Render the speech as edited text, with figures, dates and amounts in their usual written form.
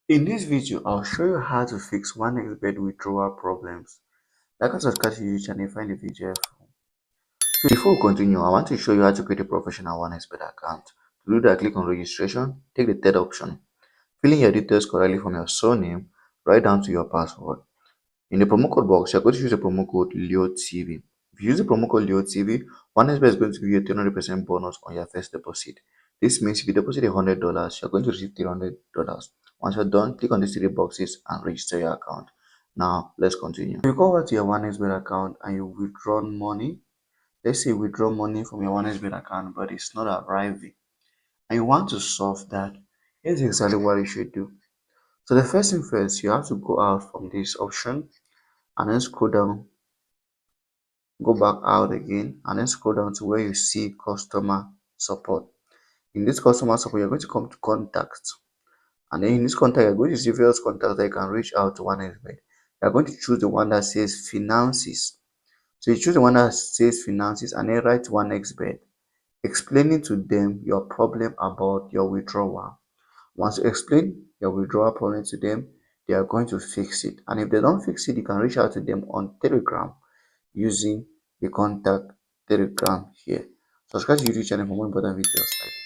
In this video, I'll show you how to fix one bed withdrawal problems. Like and subscribe to YouTube channel, find the video helpful. So before we continue, I want to show you how to create a professional one-bed account. To do that, click on registration, take the third option. Fill in your details correctly from your surname right down to your password. In the promo code box, you're going to use the promo code LEOTV. If you use the promo code LEOTV, OneXBet is going to give you a 300% bonus on your first deposit. This means if you deposit $100, you're going to receive $300. Once you're done, click on these three boxes and register your account. Now, let's continue. You go over to your OneXBet account and you withdraw money. Let's say you withdraw money from your OneXBet account, but it's not arriving. And you want to solve that. Here's exactly what you should do. So the first thing first, you have to go out from this option and then scroll down, go back out again, and then scroll down to where you see customer support. In this customer support, you're going to come to contact, and then in this contact, you're going to see various contacts that you can reach out to OneXBet. You're going to choose the one that says finances. So you choose the one that says finances and then write OneXBet, explaining to them your problem about your withdrawal. Once you explain your withdrawal problem to them, they are going to fix it. And if they don't fix it, you can reach out to them on Telegram using the contact Telegram here. Subscribe to YouTube channel for more important videos like this.